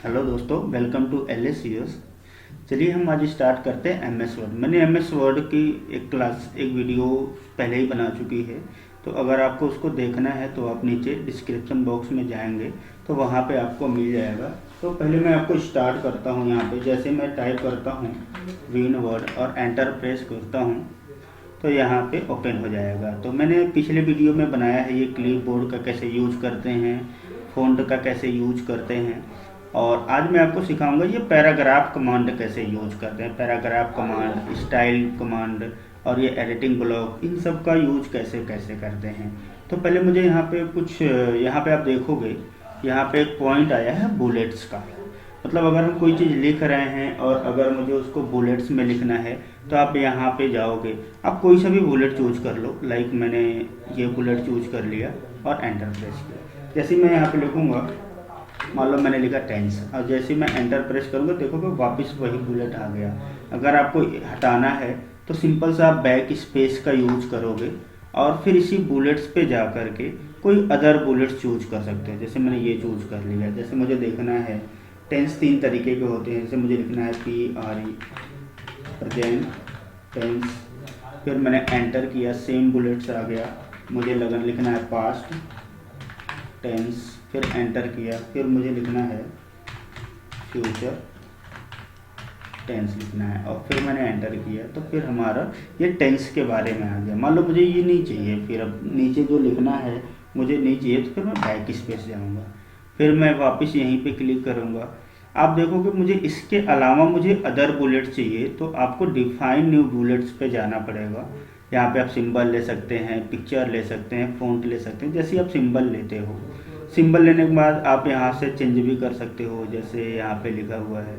Hello दोस्तों, welcome to LSUS। चलिए हम आज स्टार्ट करते हैं MS वर्ड। मैंने MS वर्ड की एक वीडियो पहले ही बना चुकी है, तो अगर आपको उसको देखना है तो आप नीचे डिस्क्रिप्शन बॉक्स में जाएंगे तो वहाँ पे आपको मिल जाएगा। तो पहले मैं आपको स्टार्ट करता हूँ। यहाँ पे जैसे मैं टाइप करता हूँ विन वर्ड और एंटर प्रेस करता हूँ तो यहाँ पे ओपन हो जाएगा। तो मैंने पिछले वीडियो में बनाया है ये क्लिप बोर्ड का कैसे यूज करते हैं, फ़ॉन्ट का कैसे यूज करते हैं, और आज मैं आपको सिखाऊंगा ये पैराग्राफ कमांड कैसे यूज करते हैं। पैराग्राफ कमांड, स्टाइल कमांड और ये एडिटिंग ब्लॉक, इन सब का यूज कैसे कैसे करते हैं। तो पहले मुझे यहाँ पे आप देखोगे, यहाँ पे एक पॉइंट आया है बुलेट्स का। मतलब अगर हम कोई चीज़ लिख रहे हैं और अगर मुझे उसको बुलेट्स में लिखना है तो आप यहाँ पे जाओगे, आप कोई सा भी बुलेट चूज कर लो। लाइक मैंने ये बुलेट चूज कर लिया और एंटर प्रेस किया। जैसे मैं यहाँ पे लिखूँगा, मान लो मैंने लिखा टेंस, और जैसे मैं एंटर प्रेस करूँगा देखोगे वापस वही बुलेट आ गया। अगर आपको हटाना है तो सिंपल सा आप बैक स्पेस का यूज करोगे और फिर इसी बुलेट्स पे जा करके कोई अदर बुलेट्स चूज कर सकते हैं। जैसे मैंने ये चूज कर लिया। जैसे मुझे देखना है टेंस 3 तरीके के होते हैं। जैसे मुझे लिखना है PRE प्रेजेंट टेंस, फिर मैंने एंटर किया, सेम बुलेट्स आ गया। मुझे लिखना है पास्ट टेंस, फिर एंटर किया, फिर मुझे लिखना है फ्यूचर टेंस लिखना है और फिर मैंने एंटर किया। तो फिर हमारा ये टेंस के बारे में आ गया। मान लो मुझे ये नहीं चाहिए, फिर अब नीचे जो लिखना है मुझे नहीं चाहिए तो फिर मैं बैक स्पेस जाऊँगा, फिर मैं वापस यहीं पे क्लिक करूँगा। आप देखोगे मुझे इसके अलावा मुझे अदर बुलेट चाहिए तो आपको डिफाइन न्यू बुलेट्स पे जाना पड़ेगा। यहाँ पे आप सिंबल ले सकते हैं, पिक्चर ले सकते हैं, फ़ॉन्ट ले सकते हैं। जैसे आप सिंबल लेते हो, सिंबल लेने के बाद आप यहाँ से चेंज भी कर सकते हो। जैसे यहाँ पे लिखा हुआ है,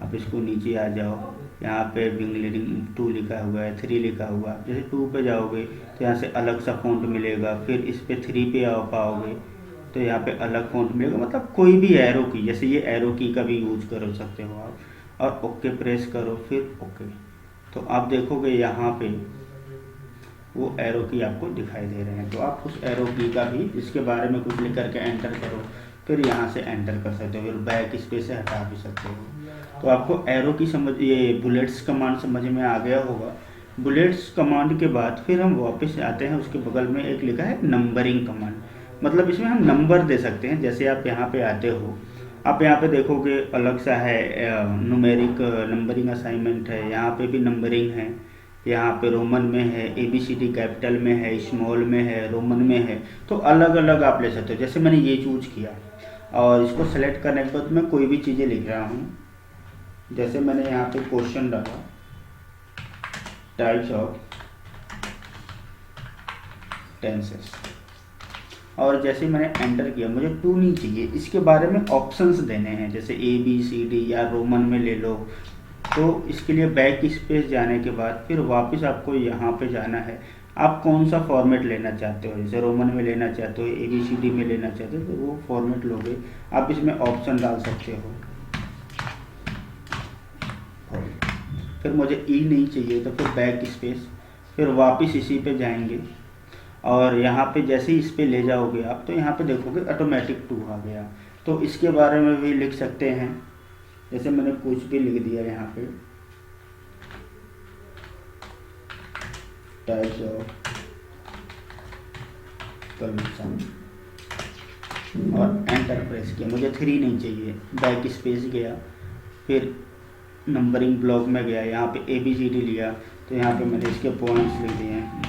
आप इसको नीचे आ जाओ, यहाँ पे बिंग लीडिंग 2 लिखा हुआ है, 3 लिखा हुआ है। जैसे 2 पे जाओगे तो यहाँ से अलग सा फ़ॉन्ट मिलेगा, फिर इस पे 3 पे आ पाओगे तो यहाँ पे अलग फ़ॉन्ट मिलेगा। मतलब कोई भी एरो की, जैसे ये एरो की का भी यूज कर सकते हो आप, और ओके प्रेस करो, फिर ओके। तो आप देखोगे यहाँ पे वो एरो की आपको दिखाई दे रहे हैं। तो आप उस एरो की का भी, इसके बारे में कुछ लिख करके एंटर करो, फिर यहाँ से एंटर कर सकते हो, फिर बैक स्पेस से हटा भी सकते हो। तो आपको एरो की ये बुलेट्स कमांड समझ में आ गया होगा। बुलेट्स कमांड के बाद फिर हम वापस आते हैं, उसके बगल में एक लिखा है नंबरिंग कमांड। मतलब इसमें हम नंबर दे सकते हैं। जैसे आप यहाँ पे आते हो, आप यहाँ पे देखोगे अलग सा है न्यूमेरिक नंबरिंग असाइनमेंट है, यहाँ पे भी नंबरिंग है। यहाँ पे रोमन में है, ABCD कैपिटल में है, स्मॉल में है, रोमन में है। तो अलग अलग आप ले सकते हो। जैसे मैंने ये चूज किया और इसको सेलेक्ट करने के बाद मैं कोई भी चीज़ें लिख रहा हूँ। जैसे मैंने यहाँ पे क्वेश्चन डाला, टाइप्स ऑफ टेंसेस, और जैसे मैंने एंटर किया, मुझे 2 नहीं चाहिए, इसके बारे में ऑप्शंस देने हैं। जैसे ABCD या रोमन में ले लो। तो इसके लिए बैक स्पेस जाने के बाद फिर वापस आपको यहाँ पे जाना है। आप कौन सा फॉर्मेट लेना चाहते हो, जैसे रोमन में लेना चाहते हो, ABCD में लेना चाहते हो, तो वो फॉर्मेट लोगे। आप इसमें ऑप्शन डाल सकते हो। फिर मुझे E नहीं चाहिए तो फिर बैक स्पेस, फिर वापस इसी पे जाएंगे और यहाँ पे जैसे ही इस पे ले जाओगे आप तो यहाँ पे देखोगे ऑटोमेटिक 2 आ गया। तो इसके बारे में भी लिख सकते हैं। जैसे मैंने कुछ भी लिख दिया यहाँ पे, टाइप्स ऑफ कमीशन, और एंटर प्रेस किया। मुझे 3 नहीं चाहिए, बैक स्पेस गया, फिर नंबरिंग ब्लॉक में गया, यहाँ पे ABCD लिया तो यहाँ पे मैंने इसके पॉइंट्स लिख दिए हैं।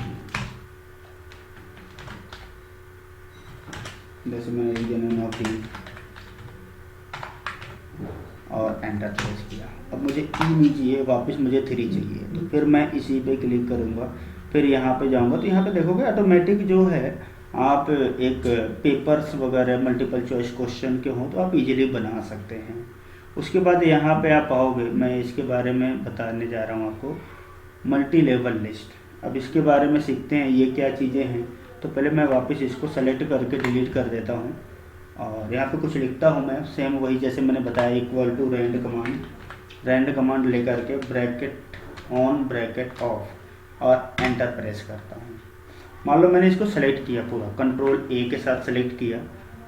जैसे मैंने लिख दिया नोटिंग और एंटर प्रेस किया। अब मुझे E नहीं चाहिए, वापस मुझे 3 चाहिए, तो फिर मैं इसी पे क्लिक करूँगा, फिर यहाँ पे जाऊँगा तो यहाँ पे देखोगे ऑटोमेटिक जो है, आप एक पेपर्स वगैरह मल्टीपल चॉइस क्वेश्चन के हों तो आप इजीली बना सकते हैं। उसके बाद यहाँ पे आप आओगे, मैं इसके बारे में बताने जा रहा हूँ आपको, मल्टी लेवल लिस्ट। अब इसके बारे में सीखते हैं ये क्या चीज़ें हैं। तो पहले मैं वापस इसको सेलेक्ट करके डिलीट कर देता हूँ और यहाँ पे कुछ लिखता हूँ मैं, सेम वही जैसे मैंने बताया, इक्वल टू रैंड कमांड लेकर के ब्रैकेट ऑन ब्रैकेट ऑफ और एंटर प्रेस करता हूँ। मान लो मैंने इसको सेलेक्ट किया पूरा, कंट्रोल A के साथ सेलेक्ट किया।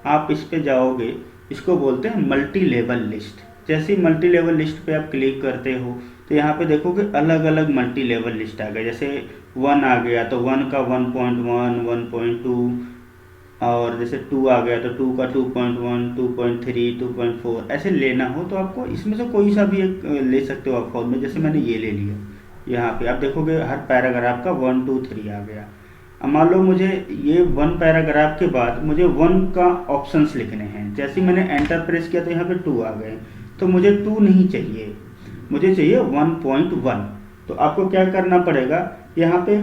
आप इस पे जाओगे इसको बोलते हैं मल्टी लेवल लिस्ट। जैसे ही मल्टी लेवल लिस्ट पे आप क्लिक करते हो तो यहाँ पे देखोगे अलग अलग मल्टी लेवल लिस्ट आ गया। जैसे 1 आ गया तो 1 का 1.1, 1.2, और जैसे 2 आ गया तो 2 का 2.1, 2.3, 2.4। ऐसे लेना हो तो आपको इसमें से कोई सा भी एक ले सकते हो आप फॉर्म में। जैसे मैंने ये ले लिया, यहाँ पे आप देखोगे हर पैराग्राफ का 1, 2, 3 आ गया। अब मान लो मुझे ये 1 पैराग्राफ के बाद मुझे 1 का ऑप्शंस लिखने हैं। जैसे ही मैंने एंटर प्रेस किया तो यहाँ पे 2 आ गए, तो मुझे 2 नहीं चाहिए, मुझे चाहिए 1.1। तो आपको क्या करना पड़ेगा, यहाँ पे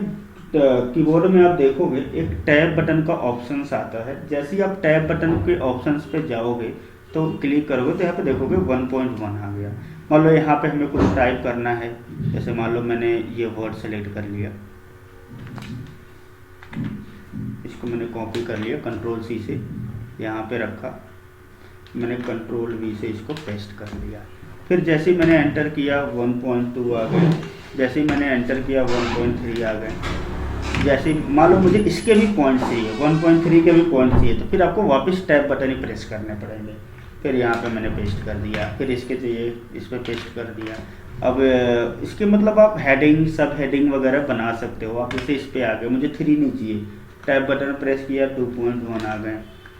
कीबोर्ड में आप देखोगे एक टैब बटन का ऑप्शंस आता है। जैसे ही आप टैब बटन के ऑप्शंस पे जाओगे तो क्लिक करोगे तो यहाँ पे देखोगे 1.1 आ गया। मान लो यहाँ पे हमें कुछ टाइप करना है, जैसे मान लो मैंने ये वर्ड सेलेक्ट कर लिया, इसको मैंने कॉपी कर लिया, कंट्रोल सी से यहाँ पे रखा, मैंने कंट्रोल वी से इसको पेस्ट कर लिया। फिर जैसे ही मैंने एंटर किया 1.2 आ गए, जैसे ही मैंने एंटर किया 1.3 आ गए। जैसे मान लो मुझे इसके भी पॉइंट चाहिए, 1.3 के भी पॉइंट चाहिए, तो फिर आपको वापस टैब बटन ही प्रेस करने पड़ेंगे। फिर यहाँ पे मैंने पेस्ट कर दिया, फिर इसके चाहिए इस पर पेस्ट कर दिया। अब इसके मतलब आप हेडिंग, सब हेडिंग वगैरह बना सकते हो। आप जैसे इस पर आ गए, मुझे 3 नहीं चाहिए, टैब बटन प्रेस किया 2.1 आ गए,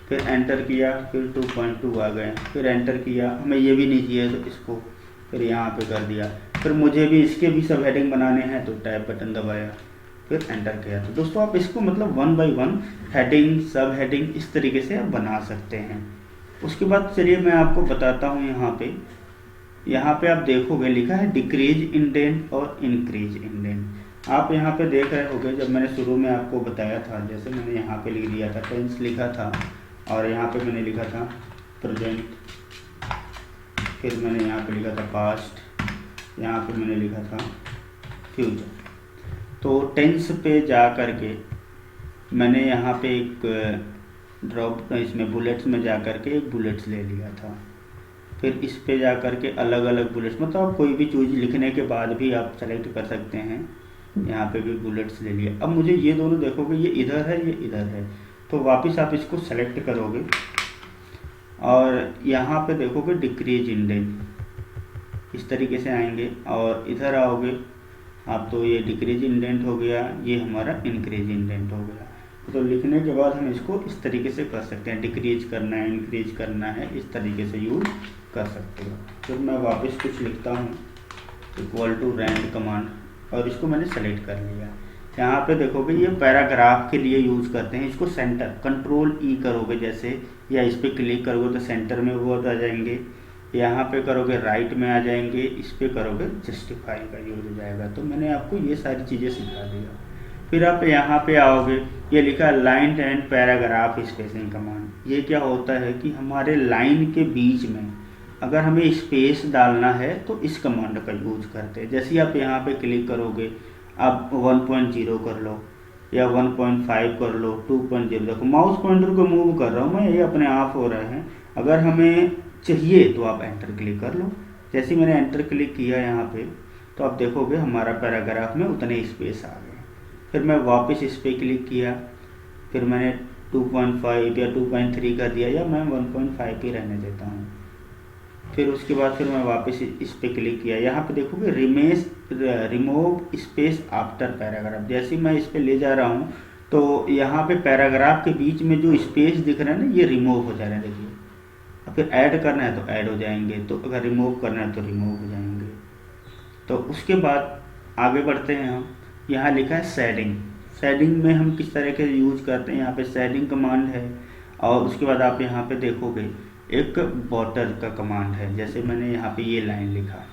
फिर एंटर किया, फिर 2.2 आ गए, फिर एंटर किया, हमें ये भी नहीं चाहिए तो इसको फिर यहाँ पे कर दिया। फिर मुझे भी इसके भी सब हेडिंग बनाने हैं तो टैब बटन दबाया, फिर एंटर किया। तो दोस्तों आप इसको मतलब 1 बाय 1 हेडिंग, सब हेडिंग इस तरीके से आप बना सकते हैं। उसके बाद चलिए मैं आपको बताता हूँ। यहाँ पे आप देखोगे लिखा है डिक्रीज इंडेंट और इंक्रीज इंडेंट। आप यहाँ पे देख रहे होगे, जब मैंने शुरू में आपको बताया था, जैसे मैंने यहाँ पे लिख दिया था टेंस लिखा था, और यहाँ पे मैंने लिखा था प्रेजेंट, फिर मैंने यहाँ पे लिखा था पास्ट, यहाँ पे मैंने लिखा था फ्यूचर। तो टेंस पे जा करके मैंने यहाँ पे एक ड्रॉप, इसमें बुलेट्स में जा करके एक बुलेट्स ले लिया था। फिर इस पे जा करके अलग अलग बुलेट्स, मतलब आप कोई भी चीज़ लिखने के बाद भी आप सेलेक्ट कर सकते हैं। यहाँ पे भी बुलेट्स ले लिया। अब मुझे ये दोनों देखोगे, ये इधर है, ये इधर है, तो वापस आप इसको सेलेक्ट करोगे और यहाँ पे देखोगे डिक्रीज इंडेंट, इस तरीके से आएंगे और इधर आओगे आप, तो ये डिक्रीज इंडेंट हो गया, ये हमारा इंक्रीज इंडेंट हो गया। तो लिखने के बाद हम इसको इस तरीके से कर सकते हैं, डिक्रीज करना है, इंक्रीज करना है, इस तरीके से यूज कर सकते हो। फिर मैं वापस कुछ लिखता हूँ, इक्वल टू रैंड कमांड, और इसको मैंने सेलेक्ट कर लिया। यहाँ पे देखोगे ये पैराग्राफ के लिए यूज करते हैं। इसको सेंटर, कंट्रोल ई करोगे जैसे, या इस पर क्लिक करोगे तो सेंटर में वर्ड आ जाएंगे। यहाँ पे करोगे राइट में आ जाएंगे, इस पे करोगे जस्टिफाई का यूज हो जाएगा। तो मैंने आपको ये सारी चीज़ें सिखा दिया। फिर आप यहाँ पे आओगे, ये लिखा है line and paragraph spacing command. ये क्या होता है कि हमारे लाइन के बीच में अगर हमें स्पेस डालना है तो इस कमांड का यूज करते हैं। जैसे आप यहाँ पे क्लिक करोगे, आप 1.0 कर लो या 1.5 कर लो, 2.0, देखो माउस पॉइंटर को मूव कर रहा हूँ मैं, ये अपने आप हो रहे हैं। अगर हमें चाहिए तो आप एंटर क्लिक कर लो। जैसे मैंने एंटर क्लिक किया यहाँ पे, तो आप देखोगे हमारा पैराग्राफ में उतने स्पेस आ गए। फिर मैं वापस इस पर क्लिक किया, फिर मैंने 2.5 या 2.3 कर दिया, या मैं 1.5 ही रहने देता हूँ। फिर उसके बाद फिर मैं वापस इस पर क्लिक किया। यहाँ पे देखोगे रिमूव स्पेस आफ्टर पैराग्राफ। जैसे मैं इस पर ले जा रहा हूँ तो यहाँ पे पैराग्राफ के बीच में जो स्पेस दिख रहा है ना, ये रिमूव हो जा रहा है, देखिए। और फिर ऐड करना है तो ऐड हो जाएंगे, तो अगर रिमूव करना है तो रिमूव हो जाएंगे। तो उसके बाद आगे बढ़ते हैं हम। यहाँ लिखा है शेडिंग। शेडिंग में हम किस तरह के यूज करते हैं, यहाँ पे शेडिंग कमांड है। और उसके बाद आप यहाँ पे देखोगे एक बॉर्डर का कमांड है। जैसे मैंने यहाँ पे ये लाइन लिखा,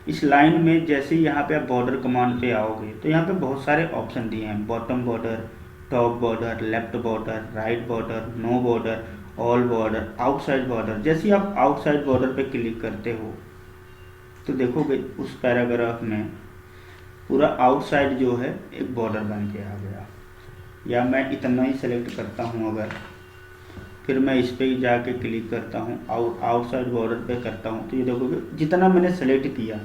इस लाइन में जैसे यहाँ पे आप बॉर्डर कमांड पे आओगे तो यहाँ पे बहुत सारे ऑप्शन दिए हैं, bottom border, top border, left border, right border, no border, all border, outside border. जैसे आप आउटसाइड बॉर्डर पे क्लिक करते हो तो देखोगे उस पैराग्राफ में पूरा आउटसाइड जो है एक बॉर्डर बन के आ गया। या मैं इतना ही सेलेक्ट करता हूँ अगर, फिर मैं इस पर जाके क्लिक करता हूँ, आउटसाइड बॉर्डर पे करता हूँ, तो ये देखोगे जितना मैंने सेलेक्ट किया,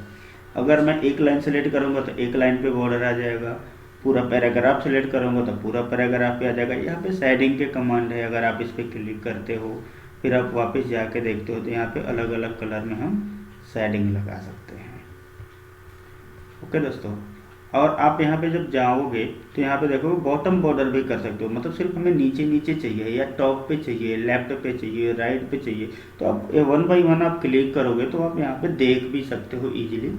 अगर मैं एक लाइन सेलेक्ट करूँगा तो एक लाइन पे बॉर्डर आ जाएगा, पूरा पैराग्राफ सेलेक्ट करूँगा तो पूरा पैराग्राफ पे आ जाएगा। यहाँ पे शेडिंग के कमांड है, अगर आप इस पर क्लिक करते हो फिर आप वापस जाके देखते हो तो यहाँ पे अलग अलग कलर में हम शेडिंग लगा सकते हैं। ओके दोस्तों, और आप यहाँ पे जब जाओगे तो यहाँ पे देखो बॉटम बॉर्डर भी कर सकते हो, मतलब सिर्फ हमें नीचे नीचे चाहिए या टॉप पे चाहिए, लेफ्ट पे चाहिए, राइट पे चाहिए, तो आप वन बाई वन आप क्लिक करोगे तो आप यहाँ पे देख भी सकते हो इजीली।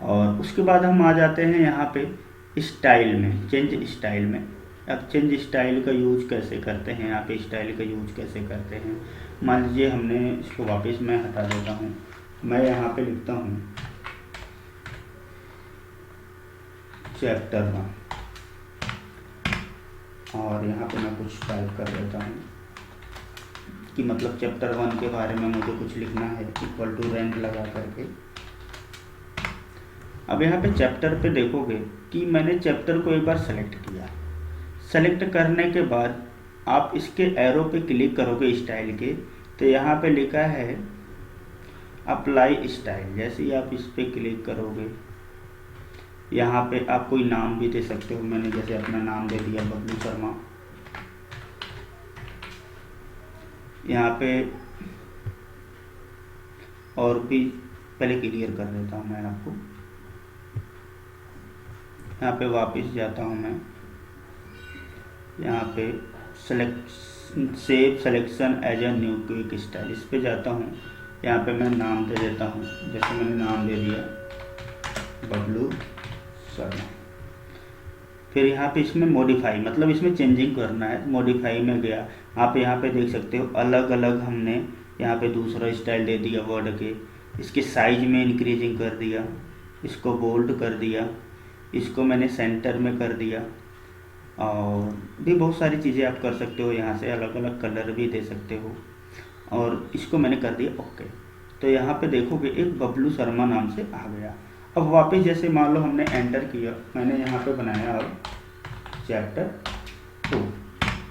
और उसके बाद हम आ जाते हैं यहाँ पे स्टाइल में, चेंज स्टाइल में। अब चेंज स्टाइल का यूज कैसे करते हैं, यहाँ पे स्टाइल का यूज कैसे करते हैं। मान लीजिए हमने इसको वापस मैं हटा देता हूँ, मैं यहाँ पे लिखता हूँ चैप्टर 1 और यहाँ पे मैं कुछ टाइप कर देता हूँ कि मतलब चैप्टर 1 के बारे में मुझे कुछ लिखना है, इक्वल टू रैंक लगा करके। अब यहाँ पे चैप्टर पे देखोगे कि मैंने चैप्टर को एक बार सेलेक्ट किया। सेलेक्ट करने के बाद आप इसके एरो पे क्लिक करोगे स्टाइल के, तो यहाँ पे लिखा है अप्लाई स्टाइल। जैसे ही आप इस पे क्लिक करोगे, यहाँ पे आप कोई नाम भी दे सकते हो। मैंने जैसे अपना नाम दे दिया बबलू शर्मा। यहाँ पे और भी पहले क्लियर कर देता हूँ मैं आपको। यहाँ पे वापस जाता हूँ मैं, यहाँ पे save selection as a new quick style, इस पे जाता हूँ। यहाँ पे मैं नाम दे देता हूँ, जैसे मैंने नाम दे दिया बबलू शर्मा। फिर यहाँ पे इसमें मॉडिफाई, मतलब इसमें चेंजिंग करना है। मॉडिफाई में गया, आप यहाँ पे देख सकते हो अलग अलग हमने यहाँ पे दूसरा स्टाइल दे दिया वर्ड के। इसके साइज में इंक्रीजिंग कर दिया, इसको बोल्ड कर दिया, इसको मैंने सेंटर में कर दिया, और भी बहुत सारी चीज़ें आप कर सकते हो। यहाँ से अलग अलग कलर भी दे सकते हो, और इसको मैंने कर दिया ओके। तो यहाँ पे देखोगे एक बबलू शर्मा नाम से आ गया। अब वापस जैसे मान लो हमने एंटर किया, मैंने यहाँ पे बनाया अब चैप्टर 2,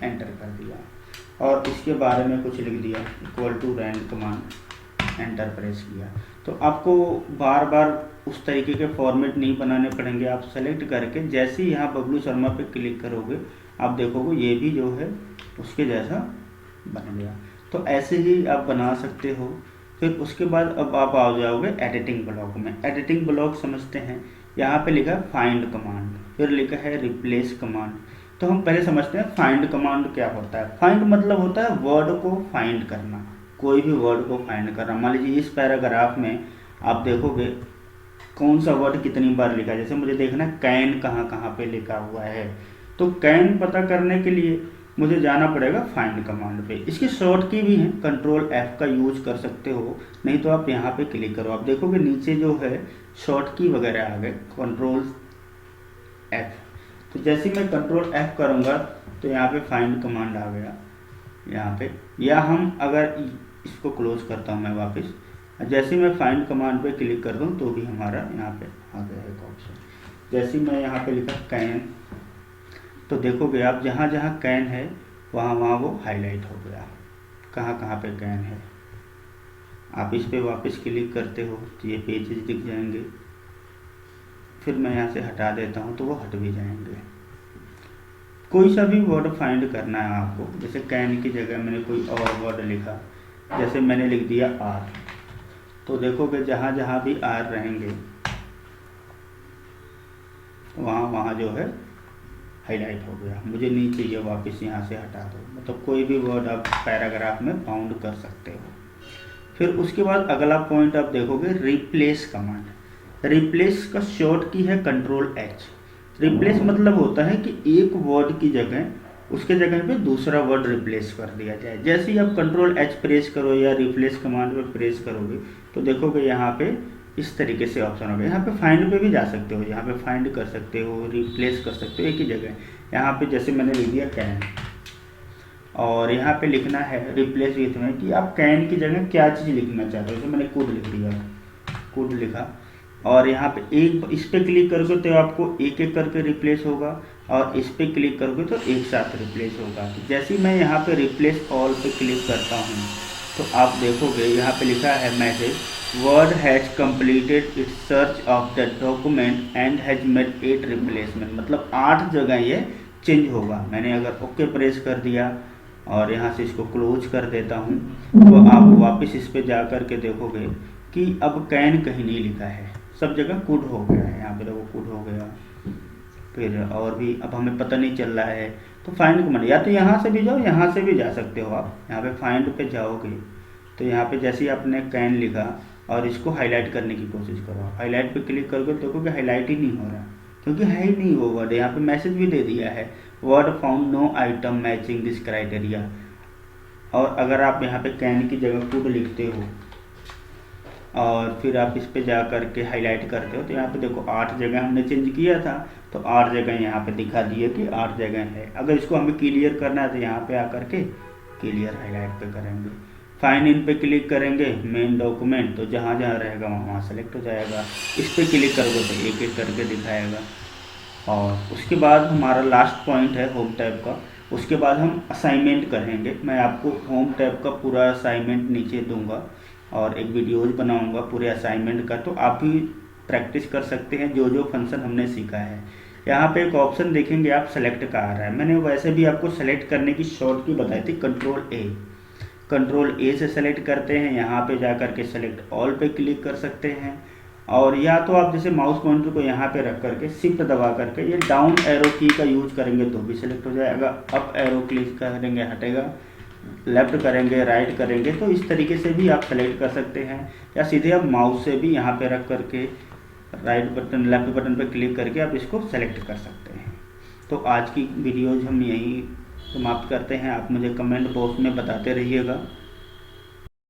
एंटर कर दिया और इसके बारे में कुछ लिख दिया equal to rank command, enter press किया। तो आपको बार बार उस तरीके के फॉर्मेट नहीं बनाने पड़ेंगे। आप सेलेक्ट करके जैसे ही यहाँ बबलू शर्मा पे क्लिक करोगे, आप देखोगे ये भी जो है उसके जैसा बन गया। तो ऐसे ही आप बना सकते हो। फिर उसके बाद अब आप आ जाओगे एडिटिंग ब्लॉक में। एडिटिंग ब्लॉक समझते हैं, यहाँ पे लिखा है फाइंड कमांड, फिर लिखा है रिप्लेस कमांड। तो हम पहले समझते हैं फाइंड कमांड क्या होता है। फाइंड मतलब होता है वर्ड को फाइंड करना, कोई भी वर्ड को फाइंड करना। मान लीजिए इस पैराग्राफ में आप देखोगे कौन सा वर्ड कितनी बार लिखा है। जैसे मुझे देखना कैन कहाँ कहाँ पे लिखा हुआ है, तो कैन पता करने के लिए मुझे जाना पड़ेगा फाइंड कमांड पे। इसकी शॉर्ट की भी है, कंट्रोल F का यूज कर सकते हो, नहीं तो आप यहाँ पे क्लिक करो। आप देखोगे नीचे जो है शॉर्ट की वगैरह आ गए, कंट्रोल F। तो जैसे मैं कंट्रोल F करूँगा तो यहाँ पे फाइंड कमांड आ गया यहाँ पे। या हम अगर इसको क्लोज करता हूँ मैं वापस, जैसे मैं फाइंड कमांड पे क्लिक कर दूँ तो भी हमारा यहाँ पे आ गया एक ऑप्शन। जैसे मैं यहाँ पे लिखा कैन, तो देखोगे आप जहाँ जहाँ कैन है वहाँ वहाँ वो हाईलाइट हो गया, कहाँ कहाँ पे कैन है। आप इस पे वापस क्लिक करते हो तो ये पेजेस दिख जाएंगे। फिर मैं यहाँ से हटा देता हूँ तो वो हट भी जाएंगे। कोई सा भी वर्ड फाइंड करना है आपको, जैसे कैन की जगह मैंने कोई और वर्ड लिखा, जैसे मैंने लिख दिया आर, तो देखोगे जहाँ जहाँ भी आर रहेंगे वहाँ वहाँ जो है हाईलाइट हो गया। मुझे नहीं चाहिए, वापस यहाँ से हटा दो। मतलब कोई भी वर्ड आप पैराग्राफ में फाउंड कर सकते हो। फिर उसके बाद अगला पॉइंट आप देखोगे रिप्लेस कमांड। रिप्लेस का शॉर्ट की है कंट्रोल H। रिप्लेस मतलब होता है कि एक वर्ड की जगह उसके जगह पे दूसरा वर्ड रिप्लेस कर दिया जाए। जैसे ही आप कंट्रोल H प्रेस करो या रिप्लेस कमांड पे प्रेस करोगे तो देखोगे यहाँ पे इस तरीके से ऑप्शन होगा। यहाँ पे फाइंड पे भी जा सकते हो, यहाँ पे फाइंड कर सकते हो, रिप्लेस कर सकते हो एक ही जगह। यहाँ पे जैसे मैंने लिख दिया कैन, और यहाँ पे लिखना है रिप्लेस विथ में कि आप कैन की जगह क्या चीज़ लिखना चाहते हो। जैसे मैंने कुड लिख दिया, कुड लिखा, और यहाँ पे एक इस पे क्लिक करोगे तो आपको एक एक करके रिप्लेस होगा, और इस पे क्लिक करोगे तो एक साथ रिप्लेस होगा। तो जैसे ही मैं यहाँ पे रिप्लेस ऑल पे क्लिक करता हूँ तो आप देखोगे यहाँ पे लिखा है message word has completed it's search of the document and has made 8 replacement. मतलब 8 जगह ये चेंज होगा। मैंने अगर ओके प्रेस कर दिया और यहाँ से इसको क्लोज कर देता हूँ। तो आप वापस इस पे जा कर के देखोगे कि अब कैन कहीं नहीं लिखा है, सब जगह कुड हो गया है। यहाँ पे देखो कुड हो गया। फिर और भी अब हमें पता नहीं चल रहा है तो फाइंड कमांड, या तो यहाँ से भी जाओ, यहाँ से भी जा सकते हो आप। यहाँ पे फाइंड पे जाओगे तो यहाँ पे जैसे ही आपने कैन लिखा और इसको हाईलाइट करने की कोशिश करो, हाईलाइट पे क्लिक करोगे तो देखोगे हाईलाइट ही नहीं हो रहा, क्योंकि है ही नहीं वो वर्ड। यहाँ पे मैसेज भी दे दिया है, word found no item matching this criteria. और अगर आप यहाँ पे कैन की जगह कुड लिखते हो और फिर आप इस पे जा करके हाईलाइट करते हो तो यहाँ पे देखो 8 जगह हमने चेंज किया था, तो 8 जगह यहाँ पे दिखा दिए कि 8 जगह है। अगर इसको हमें क्लियर करना है तो यहाँ पे आकर के क्लियर हाईलाइट पे करेंगे, फाइन इन पे क्लिक करेंगे, मेन डॉक्यूमेंट, तो जहाँ जहाँ रहेगा वहाँ सेलेक्ट हो जाएगा। इस पे क्लिक करोगे तो एक एक करके दिखाएगा। और उसके बाद हमारा लास्ट पॉइंट है होम टैब का। उसके बाद हम असाइनमेंट करेंगे। मैं आपको होम टैब का पूरा असाइनमेंट नीचे दूंगा और एक वीडियोज बनाऊंगा पूरे असाइनमेंट का, तो आप भी प्रैक्टिस कर सकते हैं जो जो फंक्शन हमने सीखा है। यहाँ पे एक ऑप्शन देखेंगे आप, सेलेक्ट का आ रहा है। मैंने वैसे भी आपको सेलेक्ट करने की शॉर्ट की बताई थी, कंट्रोल ए से सेलेक्ट करते हैं। यहाँ पे जा करके सेलेक्ट ऑल पे क्लिक कर सकते हैं, और या तो आप जैसे माउस पॉइंटर को यहाँ पे रख करके शिफ्ट दबा करके ये डाउन एरो की का यूज करेंगे तो भी सिलेक्ट हो जाएगा। अप एरो क्लिक करेंगे हटेगा, लेफ्ट करेंगे राइट करेंगे, तो इस तरीके से भी आप सेलेक्ट कर सकते हैं। या सीधे आप माउस से भी यहाँ पे रख करके राइट बटन लेफ्ट बटन पे क्लिक करके आप इसको सेलेक्ट कर सकते हैं। तो आज की वीडियोज हम यहीं समाप्त करते हैं। आप मुझे कमेंट बॉक्स में बताते रहिएगा।